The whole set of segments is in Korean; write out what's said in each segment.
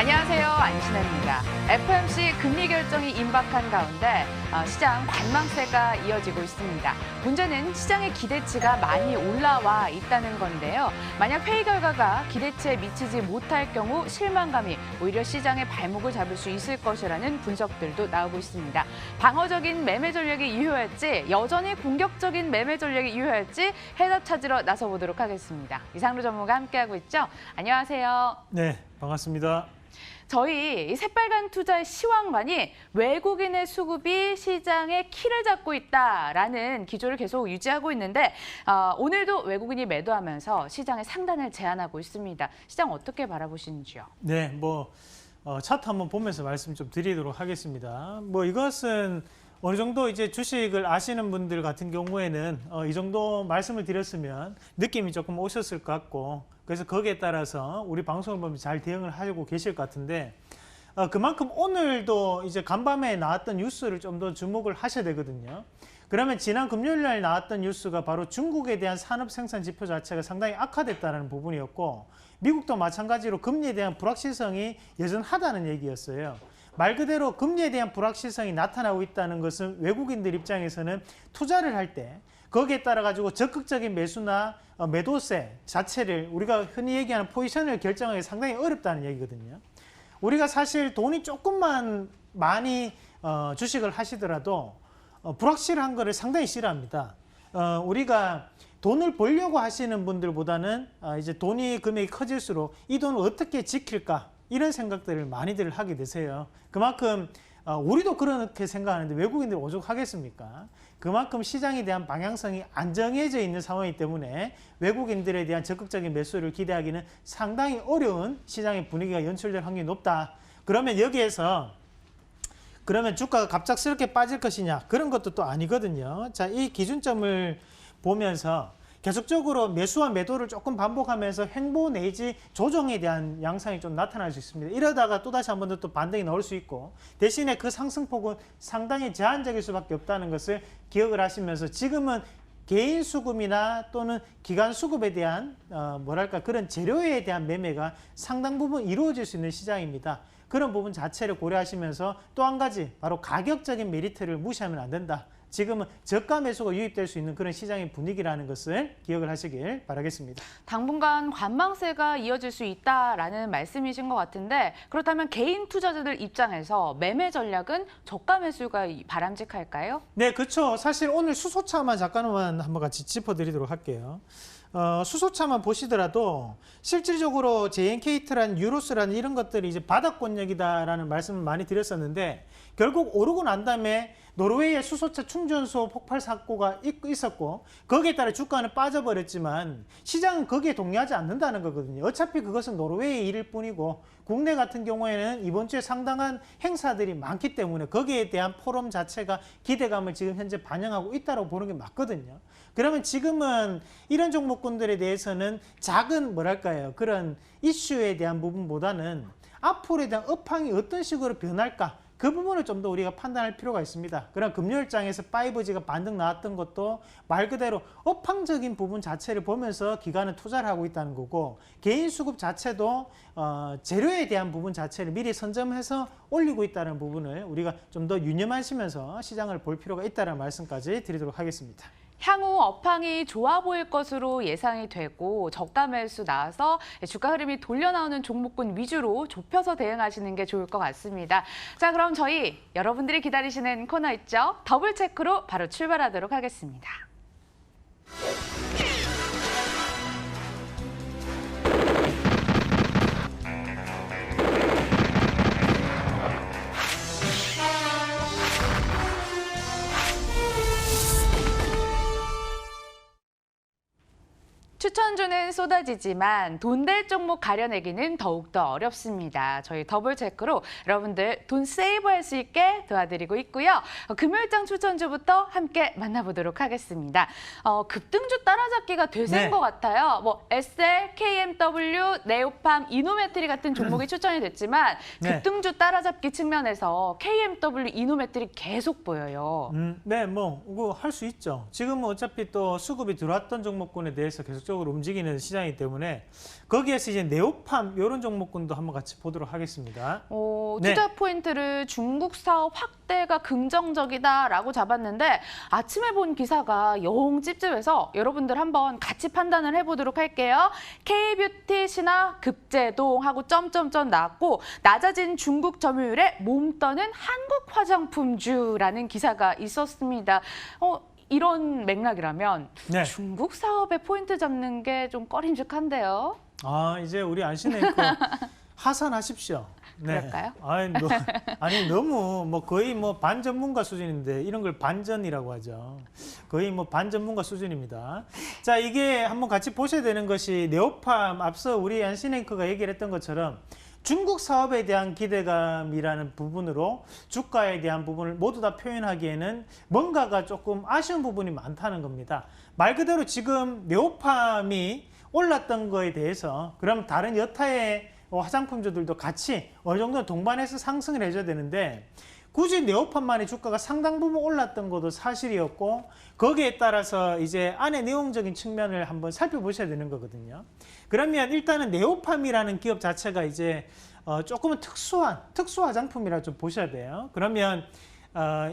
안녕하세요. 안신혜입니다. FOMC 금리 결정이 임박한 가운데 시장 관망세가 이어지고 있습니다. 문제는 시장의 기대치가 많이 올라와 있다는 건데요. 만약 회의 결과가 기대치에 미치지 못할 경우 실망감이 오히려 시장의 발목을 잡을 수 있을 것이라는 분석들도 나오고 있습니다. 방어적인 매매 전략이 유효할지 여전히 공격적인 매매 전략이 유효할지 해답 찾으러 나서보도록 하겠습니다. 이상로 전문가 함께하고 있죠. 안녕하세요. 네, 반갑습니다. 저희 새빨간 투자의 시황관이 외국인의 수급이 시장의 키를 잡고 있다라는 기조를 계속 유지하고 있는데 오늘도 외국인이 매도하면서 시장의 상단을 제한하고 있습니다. 시장 어떻게 바라보시는지요? 네, 차트 한번 보면서 말씀 좀 드리도록 하겠습니다. 이것은 어느 정도 이제 주식을 아시는 분들 같은 경우에는 이 정도 말씀을 드렸으면 느낌이 조금 오셨을 것 같고, 그래서 거기에 따라서 우리 방송을 보면 잘 대응을 하고 계실 것 같은데, 그만큼 오늘도 이제 간밤에 나왔던 뉴스를 좀 더 주목을 하셔야 되거든요. 그러면 지난 금요일 날 나왔던 뉴스가 바로 중국에 대한 산업 생산 지표 자체가 상당히 악화됐다는 부분이었고, 미국도 마찬가지로 금리에 대한 불확실성이 여전하다는 얘기였어요. 말 그대로 금리에 대한 불확실성이 나타나고 있다는 것은 외국인들 입장에서는 투자를 할 때 거기에 따라 가지고 적극적인 매수나 매도세 자체를 우리가 흔히 얘기하는 포지션을 결정하기 상당히 어렵다는 얘기거든요. 우리가 사실 돈이 조금만 많이 주식을 하시더라도 불확실한 거를 상당히 싫어합니다. 우리가 돈을 벌려고 하시는 분들보다는 이제 돈이 금액이 커질수록 이 돈을 어떻게 지킬까 이런 생각들을 많이들 하게 되세요. 그만큼 우리도 그렇게 생각하는데 외국인들이 오죽하겠습니까? 그만큼 시장에 대한 방향성이 안 정해져 있는 상황이기 때문에 외국인들에 대한 적극적인 매수를 기대하기는 상당히 어려운 시장의 분위기가 연출될 확률이 높다. 그러면 여기에서 그러면 주가가 갑작스럽게 빠질 것이냐, 그런 것도 또 아니거든요. 자, 이 기준점을 보면서 계속적으로 매수와 매도를 조금 반복하면서 횡보 내지 조정에 대한 양상이 좀 나타날 수 있습니다. 이러다가 또다시 한 번 더 또 반등이 나올 수 있고, 대신에 그 상승폭은 상당히 제한적일 수밖에 없다는 것을 기억을 하시면서 지금은 개인 수급이나 또는 기관 수급에 대한 그런 재료에 대한 매매가 상당 부분 이루어질 수 있는 시장입니다. 그런 부분 자체를 고려하시면서 또 한 가지 바로 가격적인 메리트를 무시하면 안 된다. 지금은 저가 매수가 유입될 수 있는 그런 시장의 분위기라는 것을 기억을 하시길 바라겠습니다. 당분간 관망세가 이어질 수 있다라는 말씀이신 것 같은데, 그렇다면 개인 투자자들 입장에서 매매 전략은 저가 매수가 바람직할까요? 네, 그렇죠. 사실 오늘 수소차만 잠깐만 한번 같이 짚어드리도록 할게요. 수소차만 보시더라도 실질적으로 JNK트라는 유로스라는 이런 것들이 이제 바닥권역이다라는 말씀을 많이 드렸었는데, 결국 오르고 난 다음에 노르웨이의 수소차 충전소 폭발 사고가 있었고 거기에 따라 주가는 빠져버렸지만 시장은 거기에 동의하지 않는다는 거거든요. 어차피 그것은 노르웨이의 일일 뿐이고 국내 같은 경우에는 이번 주에 상당한 행사들이 많기 때문에 거기에 대한 포럼 자체가 기대감을 지금 현재 반영하고 있다고 보는 게 맞거든요. 그러면 지금은 이런 종목군들에 대해서는 작은 그런 이슈에 대한 부분보다는 앞으로에 대한 업황이 어떤 식으로 변할까, 그 부분을 좀 더 우리가 판단할 필요가 있습니다. 그럼 금요일장에서 5G가 반등 나왔던 것도 말 그대로 업황적인 부분 자체를 보면서 기관은 투자를 하고 있다는 거고, 개인 수급 자체도 재료에 대한 부분 자체를 미리 선점해서 올리고 있다는 부분을 우리가 좀 더 유념하시면서 시장을 볼 필요가 있다는 말씀까지 드리도록 하겠습니다. 향후 업황이 좋아 보일 것으로 예상이 되고 저가 매수 나와서 주가 흐름이 돌려 나오는 종목군 위주로 좁혀서 대응하시는 게 좋을 것 같습니다. 자, 그럼 저희 여러분들이 기다리시는 코너 있죠? 더블 체크로 바로 출발하도록 하겠습니다. 추천주는 쏟아지지만 돈 될 종목 가려내기는 더욱더 어렵습니다. 저희 더블 체크로 여러분들 돈 세이브할 수 있게 도와드리고 있고요. 금요일장 추천주부터 함께 만나보도록 하겠습니다. 급등주 따라잡기가 대세인 것 같아요. SL, KMW, 네오팜, 이노메트리 같은 종목이 추천이 됐지만 급등주 따라잡기 측면에서 KMW, 이노메트리 계속 보여요. 네, 그거 할 수 있죠. 지금은 어차피 또 수급이 들어왔던 종목군에 대해서 계속적으로 움직이고 움직이는 시장이기 때문에 거기에서 이제 네오팜 이런 종목군도 한번 같이 보도록 하겠습니다. 투자 포인트를 중국 사업 확대가 긍정적이다라고 잡았는데 아침에 본 기사가 영 찝찝해서 여러분들 한번 같이 판단을 해보도록 할게요. K뷰티 신화 급제동하고 점점점 나왔고 낮아진 중국 점유율에 몸 떠는 한국 화장품주라는 기사가 있었습니다. 이런 맥락이라면 네. 중국 사업에 포인트 잡는 게 좀 꺼림직한데요. 이제 우리 안신앵커 하산하십시오. 네. 그럴까요? 아니 너무 뭐 거의 뭐 반전문가 수준인데 이런 걸 반전이라고 하죠. 거의 뭐 반전문가 수준입니다. 자, 이게 한번 같이 보셔야 되는 것이 네오팜 앞서 우리 안신앵커가 얘기를 했던 것처럼 중국 사업에 대한 기대감이라는 부분으로 주가에 대한 부분을 모두 다 표현하기에는 뭔가가 조금 아쉬운 부분이 많다는 겁니다. 말 그대로 지금 네오팜이 올랐던 거에 대해서 그럼 다른 여타의 화장품주들도 같이 어느 정도 동반해서 상승을 해줘야 되는데 굳이 네오팜만의 주가가 상당 부분 올랐던 것도 사실이었고 거기에 따라서 이제 안에 내용적인 측면을 한번 살펴보셔야 되는 거거든요. 그러면 일단은 네오팜이라는 기업 자체가 이제 조금은 특수 화장품이라 좀 보셔야 돼요. 그러면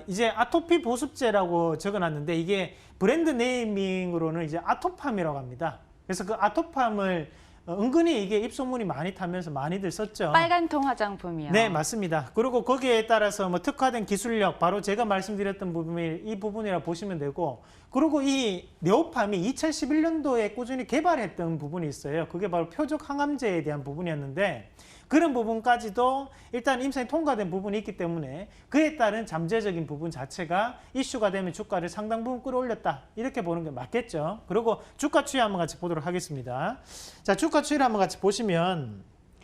이제 아토피 보습제라고 적어놨는데 이게 브랜드 네이밍으로는 이제 아토팜이라고 합니다. 그래서 그 아토팜을 은근히 이게 입소문이 많이 타면서 많이들 썼죠. 빨간통 화장품이요. 네, 맞습니다. 그리고 거기에 따라서 뭐 특화된 기술력, 바로 제가 말씀드렸던 부분이 이 부분이라 보시면 되고, 그리고 이 네오팜이 2011년도에 꾸준히 개발했던 부분이 있어요. 그게 바로 표적 항암제에 대한 부분이었는데 그런 부분까지도 일단 임상이 통과된 부분이 있기 때문에 그에 따른 잠재적인 부분 자체가 이슈가 되면 주가를 상당 부분 끌어올렸다. 이렇게 보는 게 맞겠죠. 그리고 주가 추이 한번 같이 보도록 하겠습니다. 자, 주가 추이를 한번 같이 보시면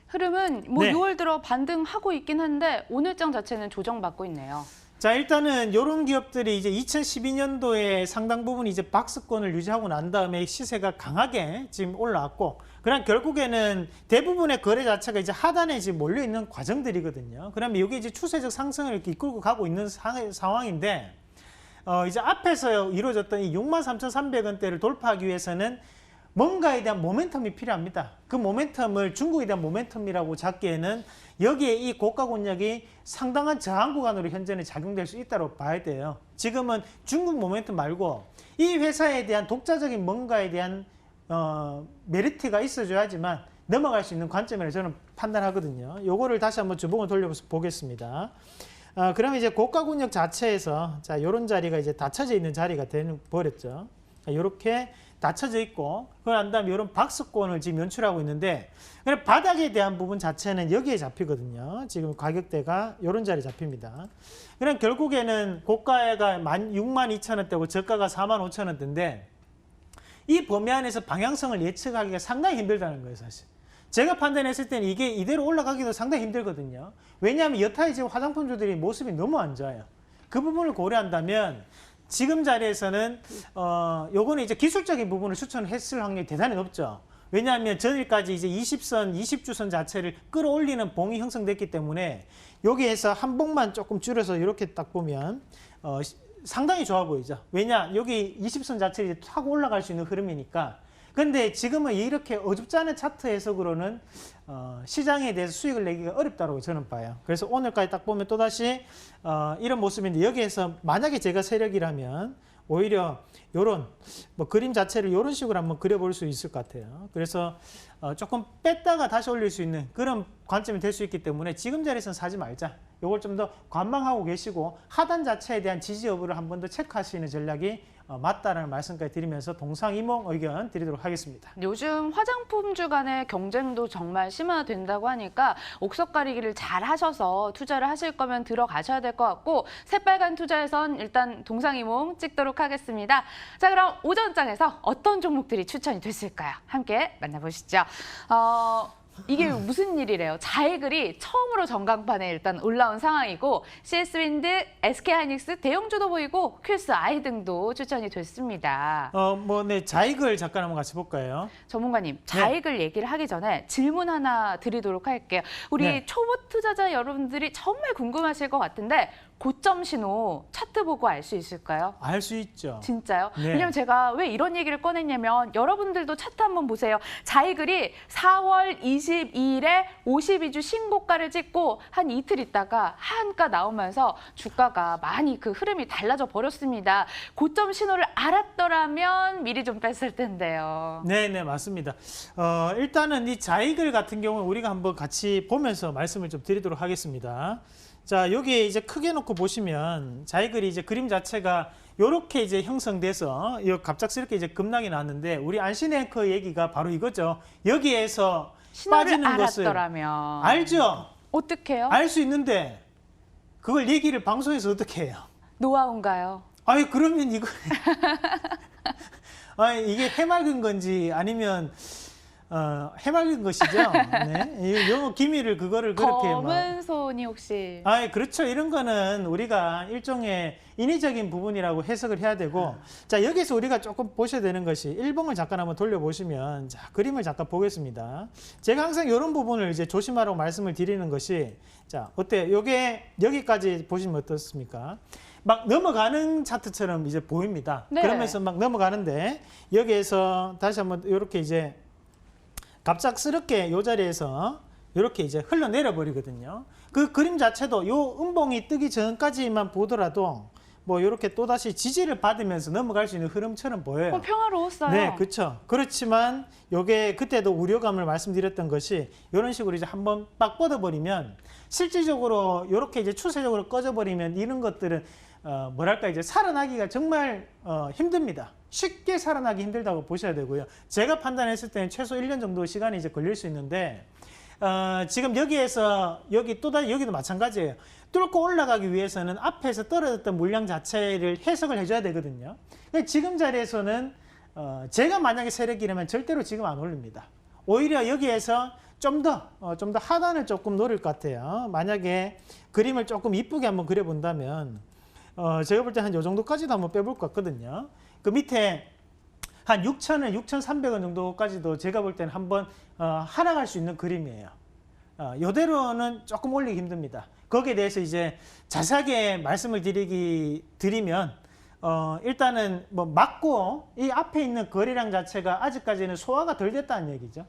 흐름은 뭐 네. 6월 들어 반등하고 있긴 한데 오늘장 자체는 조정받고 있네요. 자, 일단은 이런 기업들이 이제 2012년도에 상당 부분 이제 박스권을 유지하고 난 다음에 시세가 강하게 지금 올라왔고, 그럼 결국에는 대부분의 거래 자체가 이제 하단에 지금 몰려 있는 과정들이거든요. 그러면 이게 이제 추세적 상승을 이렇게 이끌고 가고 있는 상황인데, 이제 앞에서 이루어졌던 이 63,300원대를 돌파하기 위해서는 뭔가에 대한 모멘텀이 필요합니다. 그 모멘텀을 중국에 대한 모멘텀이라고 잡기에는 여기에 이 고가 권역이 상당한 저항 구간으로 현재는 작용될 수 있다고 봐야 돼요. 지금은 중국 모멘텀 말고 이 회사에 대한 독자적인 뭔가에 대한 메리트가 있어줘야지만 넘어갈 수 있는 관점이라고 저는 판단하거든요. 요거를 다시 한번 주봉을 돌려서 보겠습니다. 그러면 이제 고가 권역 자체에서 자, 요런 자리가 이제 닫혀져 있는 자리가 버렸죠. 이렇게 닫혀져 있고, 그런 다음에 이런 박스권을 지금 연출하고 있는데, 바닥에 대한 부분 자체는 여기에 잡히거든요. 지금 가격대가 이런 자리에 잡힙니다. 그럼 결국에는 고가가 62,000원대고 저가가 45,000원대인데 이 범위 안에서 방향성을 예측하기가 상당히 힘들다는 거예요, 사실. 제가 판단했을 때는 이게 이대로 올라가기도 상당히 힘들거든요. 왜냐하면 여타의 지금 화장품주들이 모습이 너무 안 좋아요. 그 부분을 고려한다면 지금 자리에서는 요거는 이제 기술적인 부분을 추천했을 확률이 대단히 높죠. 왜냐하면 전일까지 이제 20주선 자체를 끌어올리는 봉이 형성됐기 때문에 여기에서 한 봉만 조금 줄여서 이렇게 딱 보면 상당히 좋아 보이죠. 왜냐, 여기 20선 자체를 이제 타고 올라갈 수 있는 흐름이니까. 근데 지금은 이렇게 어줍지 않은 차트 해석으로는 시장에 대해서 수익을 내기가 어렵다고 저는 봐요. 그래서 오늘까지 딱 보면 또다시 이런 모습인데, 여기에서 만약에 제가 세력이라면 오히려 요런 뭐 그림 자체를 이런 식으로 한번 그려볼 수 있을 것 같아요. 그래서 조금 뺐다가 다시 올릴 수 있는 그런 관점이 될 수 있기 때문에 지금 자리에서는 사지 말자. 요걸 좀 더 관망하고 계시고 하단 자체에 대한 지지 여부를 한 번 더 체크하시는 전략이 맞다라는 말씀까지 드리면서 동상이몽 의견 드리도록 하겠습니다. 요즘 화장품주 간의 경쟁도 정말 심화된다고 하니까 옥석 가리기를 잘 하셔서 투자를 하실 거면 들어가셔야 될 것 같고, 새빨간 투자에선 일단 동상이몽 찍도록 하겠습니다. 자, 그럼 오전장에서 어떤 종목들이 추천이 됐을까요? 함께 만나보시죠. 이게 무슨 일이래요? 자이글이 처음으로 전광판에 일단 올라온 상황이고, CS윈드, SK하이닉스 대형주도 보이고 퀼스아이 등도 추천이 됐습니다. 네, 자이글 잠깐 한번 같이 볼까요? 전문가님, 자이글 얘기를 하기 전에 질문 하나 드리도록 할게요. 우리 초보 투자자 여러분들이 정말 궁금하실 것 같은데 고점 신호 차트 보고 알 수 있을까요? 알 수 있죠. 진짜요? 네. 왜냐면 제가 왜 이런 얘기를 꺼냈냐면 여러분들도 차트 한번 보세요. 자이글이 4월 22일에 52주 신고가를 찍고 한 이틀 있다가 하한가 나오면서 주가가 많이 그 흐름이 달라져 버렸습니다. 고점 신호를 알았더라면 미리 좀 뺐을 텐데요. 네, 맞습니다. 일단은 이 자이글 같은 경우는 우리가 한번 같이 보면서 말씀을 좀 드리도록 하겠습니다. 자, 여기 이제 크게 놓고 보시면 자이글이 이제 그림 자체가 이렇게 이제 형성돼서 갑작스럽게 이제 급락이 나왔는데 우리 안신앵커 얘기가 바로 이거죠. 여기에서 신호를 빠지는 것을 알았더라면 알죠. 어떻게요? 알 수 있는데 그걸 얘기를 방송에서 어떻게 해요? 노하우인가요? 아니 그러면 이거 아니 이게 해맑은 건지 아니면 해맑은 것이죠. 네. 이 영어 기밀을 그거를 그렇게 검은 손이 혹시 아, 그렇죠. 이런 거는 우리가 일종의 인위적인 부분이라고 해석을 해야 되고, 자, 여기서 우리가 조금 보셔야 되는 것이 일봉을 잠깐 한번 돌려보시면, 자, 그림을 잠깐 보겠습니다. 제가 항상 이런 부분을 이제 조심하라고 말씀을 드리는 것이, 자, 어때요? 요게 여기까지 보시면 어떻습니까? 막 넘어가는 차트처럼 이제 보입니다. 네. 그러면서 막 넘어가는데, 여기에서 다시 한번 이렇게 이제 갑작스럽게 이 자리에서 이렇게 이제 흘러내려 버리거든요. 그 그림 자체도 요 음봉이 뜨기 전까지만 보더라도 뭐 이렇게 또다시 지지를 받으면서 넘어갈 수 있는 흐름처럼 보여요. 평화로웠어요. 네, 그렇죠. 그렇지만 요게 그때도 우려감을 말씀드렸던 것이 이런 식으로 이제 한번 빡 뻗어버리면 실질적으로 이렇게 이제 추세적으로 꺼져버리면 이런 것들은 뭐랄까 이제 살아나기가 정말 힘듭니다. 쉽게 살아나기 힘들다고 보셔야 되고요. 제가 판단했을 때는 최소 1년 정도 시간이 이제 걸릴 수 있는데 지금 여기에서 여기도 마찬가지예요. 뚫고 올라가기 위해서는 앞에서 떨어졌던 물량 자체를 해석을 해줘야 되거든요. 지금 자리에서는 제가 만약에 세력이라면 절대로 지금 안 올립니다. 오히려 여기에서 좀 더 하단을 조금 노릴 것 같아요. 만약에 그림을 조금 이쁘게 한번 그려본다면 제가 볼 때 한 요 정도까지도 한번 빼볼 것 같거든요. 그 밑에 한 6,000원, 6,300원 정도까지도 제가 볼 때는 한번 하락할 수 있는 그림이에요. 이대로는 조금 올리기 힘듭니다. 거기에 대해서 이제 자세하게 말씀을 드리면 일단은 뭐 맞고 이 앞에 있는 거래량 자체가 아직까지는 소화가 덜 됐다는 얘기죠.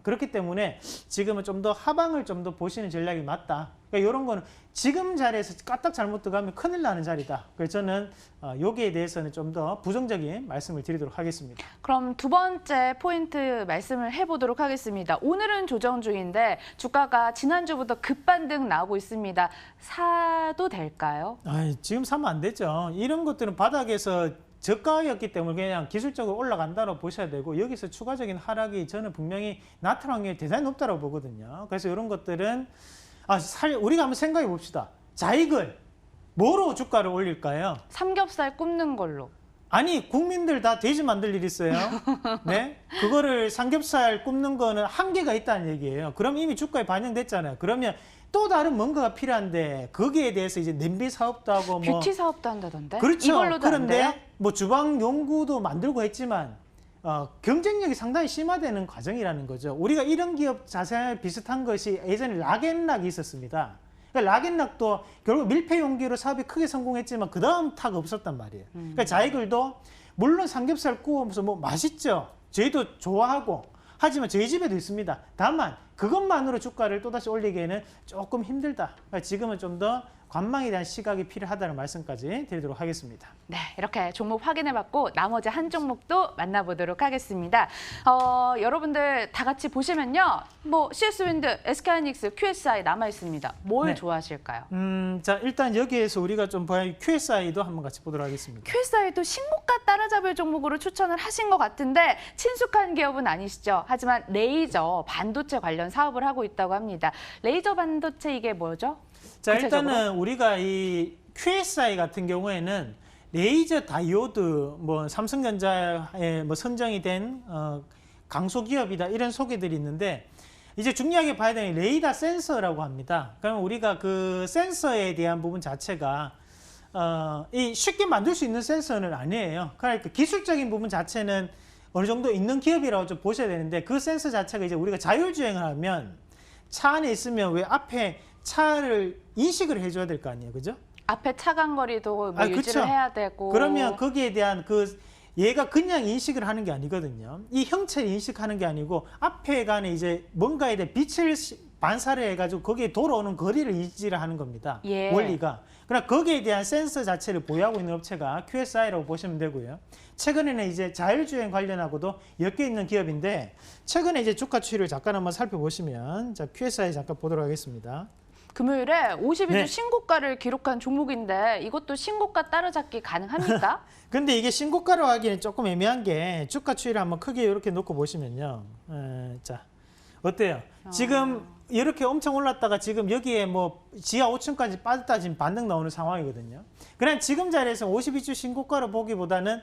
그렇기 때문에 지금은 좀 더 하방을 좀 더 보시는 전략이 맞다. 그러니까 이런 거는 지금 자리에서 까딱 잘못 들어가면 큰일 나는 자리다. 그래서 저는 여기에 대해서는 좀 더 부정적인 말씀을 드리도록 하겠습니다. 그럼 두 번째 포인트 말씀을 해보도록 하겠습니다. 오늘은 조정 중인데 주가가 지난주부터 급반등 나오고 있습니다. 사도 될까요? 지금 사면 안 되죠. 이런 것들은 바닥에서 저가였기 때문에 그냥 기술적으로 올라간다고 보셔야 되고 여기서 추가적인 하락이 저는 분명히 나타날 확률이 대단히 높다고 보거든요. 그래서 이런 것들은 우리가 한번 생각해 봅시다. 자이글 뭐로 주가를 올릴까요? 삼겹살 굽는 걸로. 아니 국민들 다 돼지 만들 일 있어요? 네? 그거를 삼겹살 굽는 거는 한계가 있다는 얘기예요. 그럼 이미 주가에 반영됐잖아요. 그러면 또 다른 뭔가가 필요한데 거기에 대해서 이제 냄비 사업도 하고 뭐 뷰티 사업도 한다던데? 그렇죠. 이걸로도 안 돼요? 그런데 뭐 주방 용구도 만들고 했지만 경쟁력이 상당히 심화되는 과정이라는 거죠. 우리가 이런 기업 자세 비슷한 것이 예전에 락앤락이 있었습니다. 그러니까 락앤락도 결국 밀폐 용기로 사업이 크게 성공했지만 그 다음 타가 없었단 말이에요. 그러니까 자이글도 물론 삼겹살 구우면서 뭐 맛있죠. 저희도 좋아하고 하지만 저희 집에도 있습니다. 다만 그것만으로 주가를 또다시 올리기에는 조금 힘들다. 그러니까 지금은 좀 더 관망에 대한 시각이 필요하다는 말씀까지 드리도록 하겠습니다. 네, 이렇게 종목 확인해봤고 나머지 한 종목도 만나보도록 하겠습니다. 여러분들 다 같이 보시면요. 뭐 CS윈드, SK하이닉스, QSI 남아있습니다. 뭘 네. 좋아하실까요? 자 일단 여기에서 우리가 좀 봐야 QSI도 한번 같이 보도록 하겠습니다. QSI도 신고가 따라잡을 종목으로 추천을 하신 것 같은데 친숙한 기업은 아니시죠. 하지만 레이저 반도체 관련 사업을 하고 있다고 합니다. 레이저 반도체 이게 뭐죠? 자 구체적으로? 일단은 우리가 이 QSI 같은 경우에는 레이저 다이오드 뭐 삼성전자에 뭐 선정이 된 강소 기업이다 이런 소개들이 있는데 이제 중요하게 봐야 되는 레이더 센서라고 합니다. 그러면 우리가 그 센서에 대한 부분 자체가 이 쉽게 만들 수 있는 센서는 아니에요. 그러니까 기술적인 부분 자체는 어느 정도 있는 기업이라고 좀 보셔야 되는데 그 센서 자체가 이제 우리가 자율주행을 하면 차 안에 있으면 왜 앞에 차를 인식을 해줘야 될 거 아니에요, 그죠? 앞에 차간거리도 뭐 아, 유지를 그쵸. 해야 되고. 그러면 거기에 대한 얘가 그냥 인식을 하는 게 아니거든요. 이 형체를 인식하는 게 아니고 앞에 가는 이제 뭔가에 대해 빛을 반사를 해가지고 거기에 돌아오는 거리를 인지를 하는 겁니다. 예. 원리가. 그러나 거기에 대한 센서 자체를 보유하고 있는 업체가 QSI라고 보시면 되고요. 최근에는 이제 자율주행 관련하고도 엮여 있는 기업인데 최근에 이제 주가 추이를 잠깐 한번 살펴보시면 자 QSI 잠깐 보도록 하겠습니다. 금요일에 52주 네. 신고가를 기록한 종목인데 이것도 신고가 따라잡기 가능합니까? 근데 이게 신고가로 하기는 조금 애매한 게 주가 추이를 한번 크게 이렇게 놓고 보시면요. 자, 어때요? 지금 이렇게 엄청 올랐다가 지금 여기에 뭐 지하 5층까지 빠졌다 지금 반등 나오는 상황이거든요. 그냥 지금 자리에서 52주 신고가로 보기보다는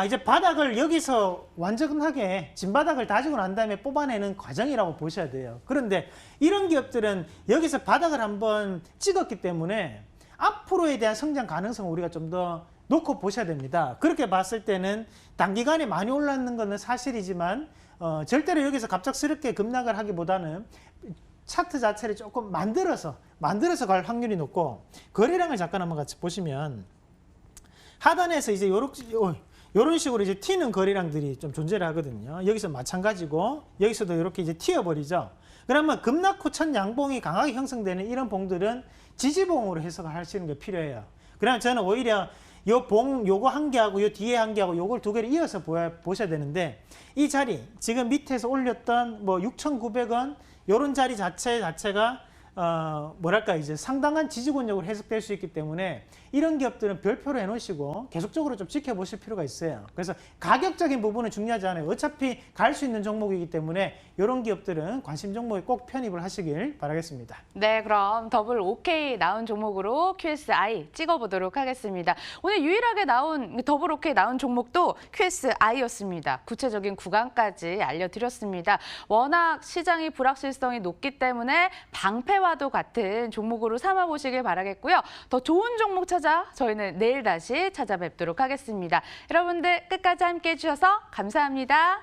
이제 바닥을 여기서 완전하게 진바닥을 다지고 난 다음에 뽑아내는 과정이라고 보셔야 돼요. 그런데 이런 기업들은 여기서 바닥을 한번 찍었기 때문에 앞으로에 대한 성장 가능성을 우리가 좀 더 놓고 보셔야 됩니다. 그렇게 봤을 때는 단기간에 많이 올랐는 것은 사실이지만 절대로 여기서 갑작스럽게 급락을 하기보다는 차트 자체를 조금 만들어서 갈 확률이 높고 거래량을 잠깐 한번 같이 보시면 하단에서 이제 요런 식으로 이제 튀는 거래량들이 좀 존재를 하거든요. 여기서 마찬가지고 여기서도 이렇게 이제 튀어버리죠. 그러면 급락 후 첫 양봉이 강하게 형성되는 이런 봉들은 지지봉으로 해석을 하시는 게 필요해요. 그러면 저는 오히려 요 봉 요거 한 개하고 요 뒤에 한 개하고 요걸 두 개를 이어서 보셔야 되는데 이 자리 지금 밑에서 올렸던 뭐 6,900원 요런 자리 자체가 뭐랄까 이제 상당한 지지권력으로 해석될 수 있기 때문에 이런 기업들은 별표로 해놓으시고 계속적으로 좀 지켜보실 필요가 있어요. 그래서 가격적인 부분은 중요하지 않아요. 어차피 갈 수 있는 종목이기 때문에 이런 기업들은 관심 종목에 꼭 편입을 하시길 바라겠습니다. 네, 그럼 더블 OK 나온 종목으로 QSI 찍어보도록 하겠습니다. 오늘 유일하게 나온 더블 OK 나온 종목도 QSI였습니다. 구체적인 구간까지 알려드렸습니다. 워낙 시장이 불확실성이 높기 때문에 방패와도 같은 종목으로 삼아보시길 바라겠고요. 더 좋은 종목 찾아 저희는 내일 다시 찾아뵙도록 하겠습니다. 여러분들 끝까지 함께해 주셔서 감사합니다.